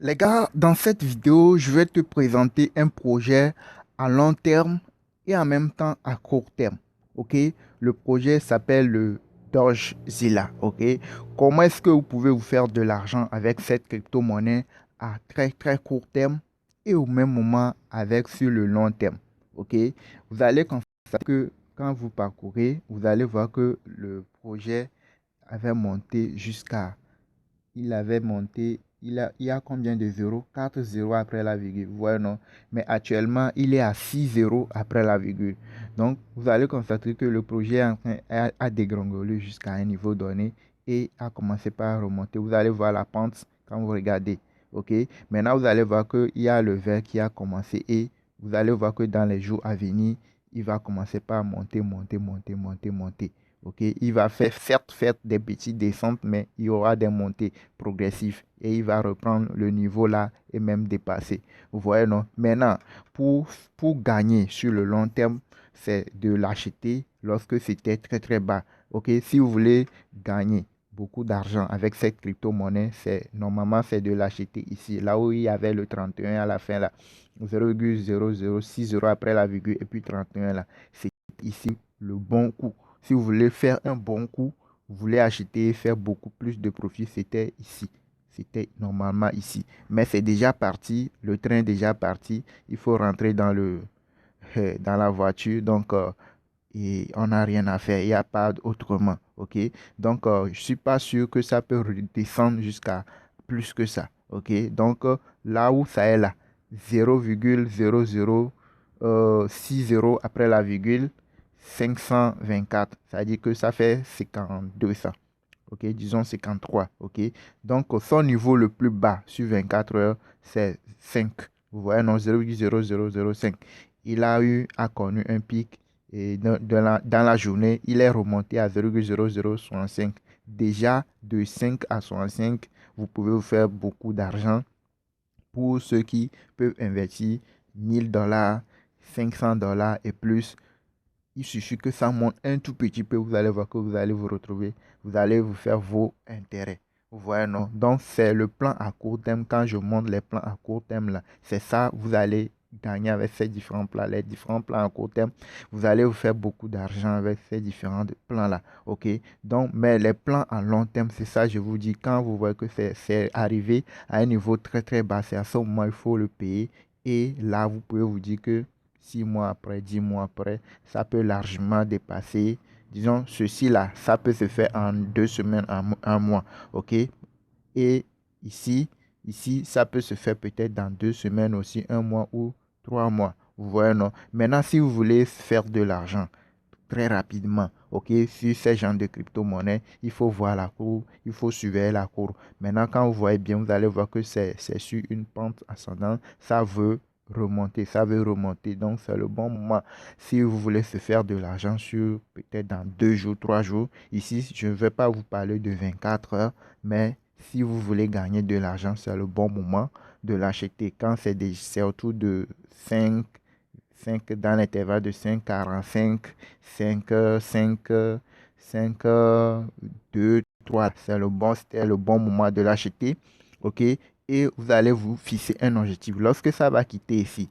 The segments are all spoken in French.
Les gars, dans cette vidéo, je vais te présenter un projet à long terme et en même temps à court terme. Ok? Le projet s'appelle le Dogezilla. Ok? Comment est-ce que vous pouvez vous faire de l'argent avec cette crypto-monnaie à très très court terme et au même moment avec sur le long terme? Ok? Vous allez constater que quand vous parcourez, vous allez voir que le projet avait monté jusqu'à il avait monté, il y a combien de zéros? 4 zéros après la virgule. Vous voyez, non? Mais actuellement, il est à 6 zéros après la virgule. Donc, vous allez constater que le projet est en train a dégringolé jusqu'à un niveau donné et a commencé par remonter. Vous allez voir la pente quand vous regardez. OK? Maintenant, vous allez voir qu'il y a le vert qui a commencé et vous allez voir que dans les jours à venir, il va commencer par monter, monter, monter, monter, monter. OK? Il va certes faire des petites descentes, mais il y aura des montées progressif et il va reprendre le niveau là et même dépasser. Vous voyez, non? Maintenant, pour gagner sur le long terme, c'est de l'acheter lorsque c'était très très bas. OK? Si vous voulez gagner beaucoup d'argent avec cette crypto-monnaie, normalement c'est de l'acheter ici, là où il y avait le 31 à la fin là. 0,006 euros après la virgule et puis 31 là. C'est ici le bon coup. Si vous voulez faire un bon coup, vous voulez acheter et faire beaucoup plus de profit, c'était ici. C'était normalement ici. Mais c'est déjà parti, le train est déjà parti. Il faut rentrer dans la voiture. Donc, et on n'a rien à faire. Il n'y a pas autrement. OK? Donc, je ne suis pas sûr que ça peut redescendre jusqu'à plus que ça. OK? Donc, là où ça est là, 0,0060 après la virgule, 524. Ça veut dire que ça fait 52 ça. OK, disons 53. OK, donc son niveau le plus bas sur 24 heures, c'est 5. Vous voyez, non, 0,0005. A connu un pic et dans la journée, il est remonté à 0,0065. Déjà, de 5 à 65, vous pouvez vous faire beaucoup d'argent pour ceux qui peuvent investir 1000 dollars, 500 dollars et plus. Il suffit que ça monte un tout petit peu, vous allez voir que vous allez vous retrouver, vous allez vous faire vos intérêts. Vous voyez, non? Donc, c'est le plan à court terme. Quand je montre les plans à court terme, là, c'est ça, vous allez gagner avec ces différents plans. Les différents plans à court terme, vous allez vous faire beaucoup d'argent avec ces différents plans-là. OK? Donc, mais les plans à long terme, c'est ça, je vous dis, quand vous voyez que c'est arrivé à un niveau très, très bas, c'est à ce moment il faut le payer. Et là, vous pouvez vous dire que 6 mois après, 10 mois après, ça peut largement dépasser. Disons, ceci-là, ça peut se faire en 2 semaines, en un mois. OK? Et ici, ici, ça peut se faire peut-être dans 2 semaines aussi, un mois ou 3 mois. Vous voyez, non? Maintenant, si vous voulez faire de l'argent très rapidement, OK, sur ces genres de crypto-monnaies, il faut voir la courbe, il faut surveiller la courbe. Maintenant, quand vous voyez bien, vous allez voir que c'est sur une pente ascendante. Ça veut remonter. Donc, c'est le bon moment. Si vous voulez se faire de l'argent sur peut-être dans 2 jours, 3 jours, ici, je ne vais pas vous parler de 24 heures, mais si vous voulez gagner de l'argent, c'est le bon moment de l'acheter. Quand c'est autour de 5 dans l'intervalle de 5,45, 5 5 2 3. C'était le bon moment de l'acheter. OK? Et vous allez vous fixer un objectif. Lorsque ça va quitter ici,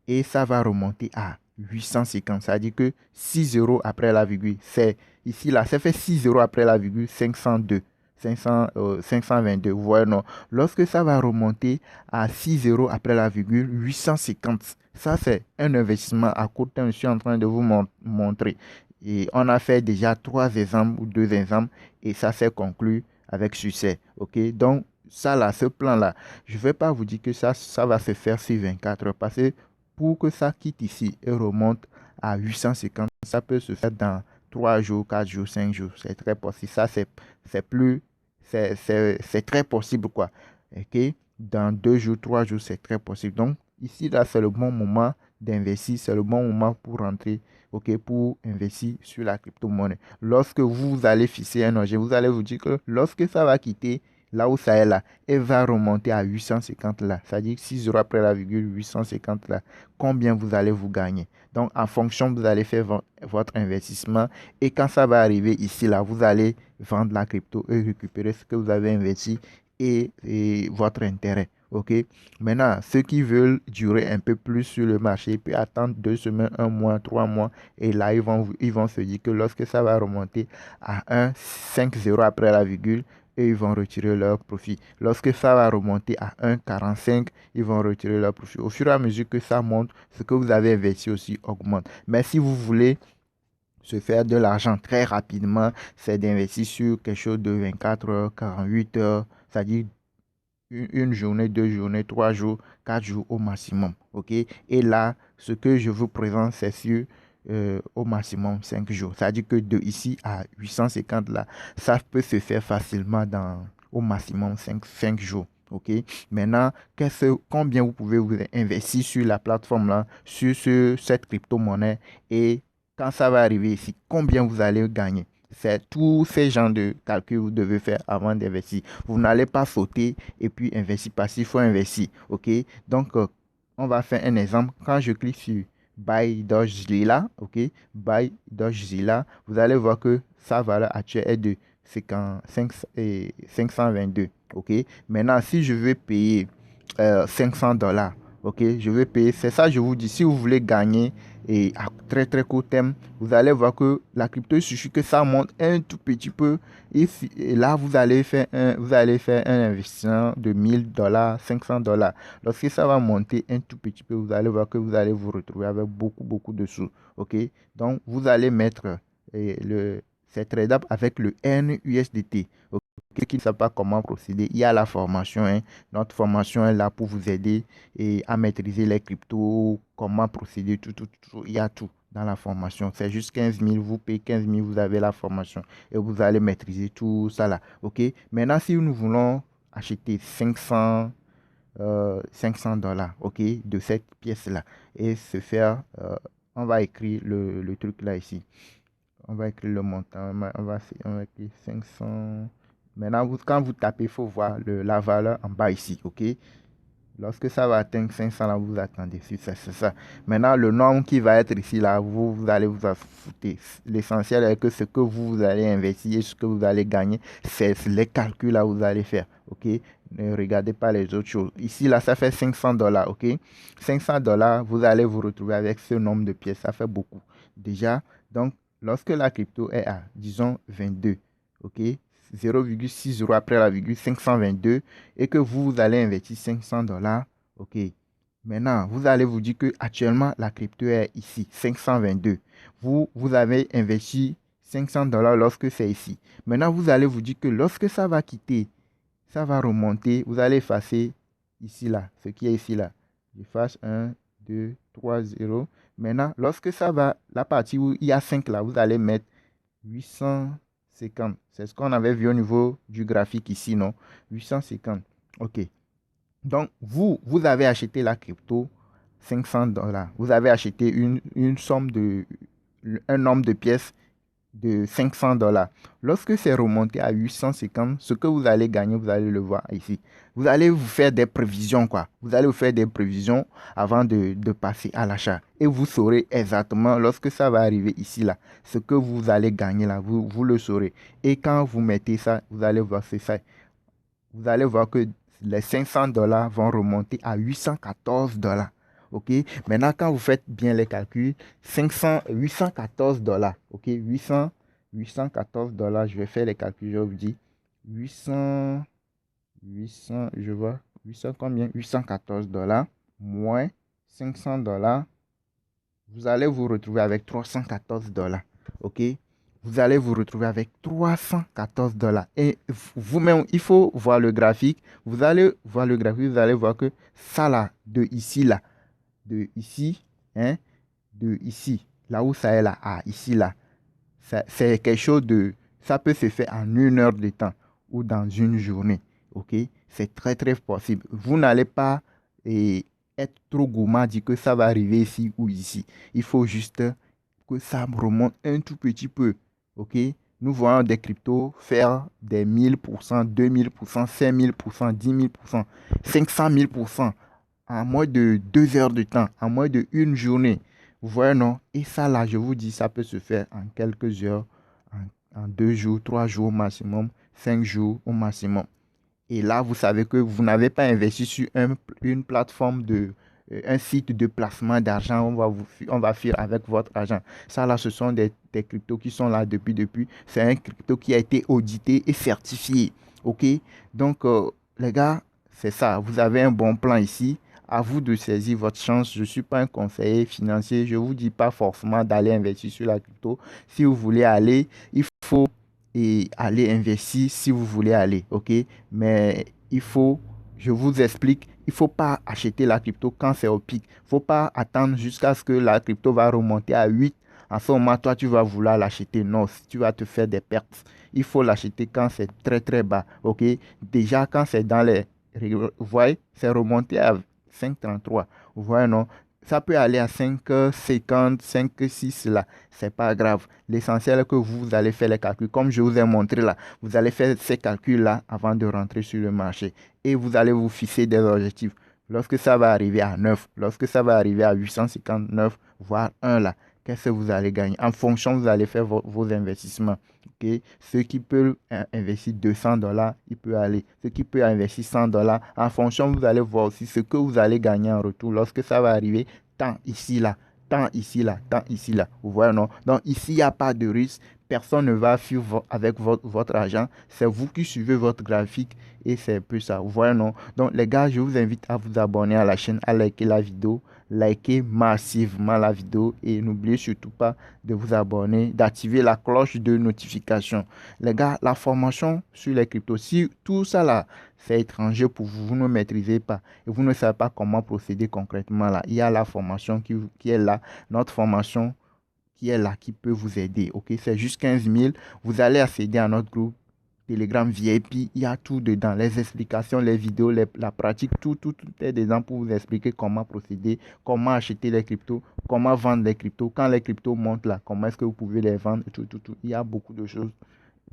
et ça va remonter à 850, ça veut dire que 6 euros après la virgule, c'est ici là, ça fait 6 euros après la virgule, 502. 522, vous voyez, non. Lorsque ça va remonter à 6 euros après la virgule, 850, ça c'est un investissement à court terme, je suis en train de vous montrer. Et on a fait déjà 3 exemples ou 2 exemples et ça s'est conclu avec succès. OK? Donc, ça là, ce plan-là, je ne vais pas vous dire que ça va se faire sur 24 heures parce que pour que ça quitte ici et remonte à 850, ça peut se faire dans 3 jours, 4 jours, 5 jours. C'est très possible. Ça, c'est plus, c'est très possible, quoi. OK? Dans 2 jours, 3 jours, c'est très possible. Donc, ici, là, c'est le bon moment d'investir. C'est le bon moment pour rentrer, OK, pour investir sur la crypto-monnaie. Lorsque vous allez fixer un objet, vous allez vous dire que lorsque ça va quitter là où ça est là, elle va remonter à 850 là. C'est-à-dire 6 euros après la virgule, 850 là. Combien vous allez vous gagner? Donc, en fonction, vous allez faire votre investissement. Et quand ça va arriver ici, là, vous allez vendre la crypto et récupérer ce que vous avez investi et votre intérêt. OK? Maintenant, ceux qui veulent durer un peu plus sur le marché, ils peuvent attendre 2 semaines, 1 mois, 3 mois. Et là, ils vont se dire que lorsque ça va remonter à 1,50 après la virgule, et ils vont retirer leur profit. Lorsque ça va remonter à 1,45, ils vont retirer leur profit. Au fur et à mesure que ça monte, ce que vous avez investi aussi augmente. Mais si vous voulez se faire de l'argent très rapidement, c'est d'investir sur quelque chose de 24 heures, 48 heures, c'est-à-dire une journée, 2 journées, 3 jours, 4 jours au maximum. OK? Et là, ce que je vous présente, c'est sur au maximum 5 jours. C'est-à-dire que de ici à 850 là, ça peut se faire facilement dans au maximum 5 jours. OK? Maintenant, combien vous pouvez vous investir sur la plateforme là, sur cette crypto-monnaie et quand ça va arriver ici, combien vous allez gagner? C'est tous ces genres de calculs que vous devez faire avant d'investir. Vous n'allez pas sauter et puis investir parce qu'il faut investir. OK? Donc, on va faire un exemple. Quand je clique sur Buy Dogecoin, OK? Buy Dogecoin, vous allez voir que sa valeur actuelle est de 522. OK? Maintenant, si je veux payer $500, OK? Je vais payer. C'est ça, je vous dis. Si vous voulez gagner et à très très court terme, vous allez voir que la crypto, il suffit que ça monte un tout petit peu. Et là, vous allez faire un investissement de $1000, $500. Lorsque ça va monter un tout petit peu, vous allez voir que vous allez vous retrouver avec beaucoup, beaucoup de sous. OK? Donc, vous allez mettre c'est tradable avec le NUSDT. OK? Ceux qui ne savent pas comment procéder, il y a la formation. Notre formation est là pour vous aider et à maîtriser les cryptos, comment procéder, tout, tout, tout. Il y a tout dans la formation. C'est juste 15 000, vous payez 15 000, vous avez la formation et vous allez maîtriser tout ça là. OK? Maintenant, si nous voulons acheter 500 $, OK, de cette pièce-là et se faire, on va écrire le truc là ici. On va écrire le montant. On va écrire 500. Maintenant, quand vous tapez, il faut voir la valeur en bas ici. OK? Lorsque ça va atteindre 500, là, vous attendez. C'est ça. Maintenant, le nombre qui va être ici, là, vous allez vous en foutre. L'essentiel est que ce que vous allez investir et ce que vous allez gagner, c'est les calculs là vous allez faire. OK? Ne regardez pas les autres choses. Ici, là, ça fait 500 $. OK? 500 $, vous allez vous retrouver avec ce nombre de pièces. Ça fait beaucoup. Déjà, donc, lorsque la crypto est à, disons, 22, OK? 0,6 € après la virgule 522 et que vous allez investir 500 $, OK. Maintenant, vous allez vous dire que actuellement la crypto est ici, 522. Vous avez investi 500 $ lorsque c'est ici. Maintenant, vous allez vous dire que lorsque ça va quitter, ça va remonter, vous allez effacer ici, là, ce qui est ici, là. J'efface 1, 2, 3, 0. Maintenant, lorsque ça va, la partie où il y a 5 là, vous allez mettre 850. C'est ce qu'on avait vu au niveau du graphique ici, non? 850. OK. Donc, vous avez acheté la crypto 500 $. Vous avez acheté un nombre de pièces de 500 $. Lorsque c'est remonté à 850, ce que vous allez gagner, vous allez le voir ici. Vous allez vous faire des prévisions, quoi. Vous allez vous faire des prévisions avant de passer à l'achat. Et vous saurez exactement, lorsque ça va arriver ici, là, ce que vous allez gagner, là, vous le saurez. Et quand vous mettez ça, vous allez voir, c'est ça. Vous allez voir que les 500 $ vont remonter à 814 $. OK? Maintenant, quand vous faites bien les calculs, 814 $. OK? 814 $. Je vais faire les calculs, je vous dis. 800, je vois. 800 combien? 814 $ moins 500 $. Vous allez vous retrouver avec 314 $. OK? Vous allez vous retrouver avec 314 $. Et vous-même, il faut voir le graphique. Vous allez voir le graphique, vous allez voir que ça là, de ici là, hein, de ici, là où ça est là, à ici là, c'est quelque chose de, ça peut se faire en 1 heure de temps ou dans une journée. OK? C'est très très possible. Vous n'allez pas être trop gourmand, dire que ça va arriver ici ou ici. Il faut juste que ça remonte un tout petit peu. OK? Nous voyons des cryptos faire des 1000%, 2000%, 5000%, 10 000%, 500 000% en moins de 2 heures de temps, en moins de une journée. Vous voyez, non? Et ça, là, je vous dis, ça peut se faire en quelques heures, en 2 jours, 3 jours au maximum, 5 jours au maximum. Et là, vous savez que vous n'avez pas investi sur une plateforme un site de placement d'argent. On va faire avec votre argent. Ça, là, ce sont des cryptos qui sont là depuis. C'est un crypto qui a été audité et certifié. OK? Donc, les gars, c'est ça. Vous avez un bon plan ici. À vous de saisir votre chance. Je ne suis pas un conseiller financier. Je ne vous dis pas forcément d'aller investir sur la crypto. Si vous voulez aller, il faut aller investir si vous voulez aller. OK? Mais je vous explique, il ne faut pas acheter la crypto quand c'est au pic. Il ne faut pas attendre jusqu'à ce que la crypto va remonter à 8. En ce moment, toi, tu vas vouloir l'acheter. Non, tu vas te faire des pertes. Il faut l'acheter quand c'est très, très bas. OK? Déjà, quand c'est dans les... Vous voyez, c'est remonté à 5,33. Vous voyez, non? Ça peut aller à 5,50, 5,6 là. C'est pas grave. L'essentiel est que vous allez faire les calculs. Comme je vous ai montré là, vous allez faire ces calculs-là avant de rentrer sur le marché. Et vous allez vous fixer des objectifs. Lorsque ça va arriver à 9, lorsque ça va arriver à 859, voire 1 là, qu'est-ce que vous allez gagner? En fonction, vous allez faire vos investissements. Okay? Ceux qui peuvent investir $200, il peut aller. Ceux qui peuvent investir $100, en fonction, vous allez voir aussi ce que vous allez gagner en retour. Lorsque ça va arriver, tant ici, là, tant ici, là, tant ici, là. Vous voyez, non? Donc, ici, il n'y a pas de risque. Personne ne va suivre avec votre argent. C'est vous qui suivez votre graphique et c'est un peu ça. Vous voyez, non? Donc, les gars, je vous invite à vous abonner à la chaîne, à liker la vidéo, liker massivement la vidéo et n'oubliez surtout pas de vous abonner, d'activer la cloche de notification. Les gars, la formation sur les cryptos, si tout ça là, c'est étranger pour vous, vous ne maîtrisez pas et vous ne savez pas comment procéder concrètement là, il y a la formation qui est là, notre formation qui est là, qui peut vous aider. Ok, c'est juste 15 000. Vous allez accéder à notre groupe Telegram VIP. Il y a tout dedans. Les explications, les vidéos, la pratique, tout est dedans pour vous expliquer comment procéder, comment acheter les cryptos, comment vendre les cryptos. Quand les cryptos montent là, comment est-ce que vous pouvez les vendre, tout. Il y a beaucoup de choses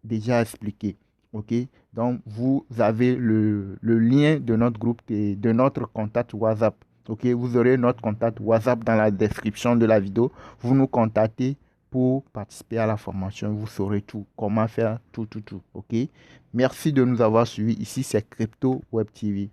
déjà expliquées. Ok, donc vous avez le lien de notre groupe et de notre contact WhatsApp. Ok, vous aurez notre contact WhatsApp dans la description de la vidéo. Vous nous contactez pour participer à la formation. Vous saurez tout, comment faire tout. Ok, merci de nous avoir suivis. Ici, c'est Crypto Web TV.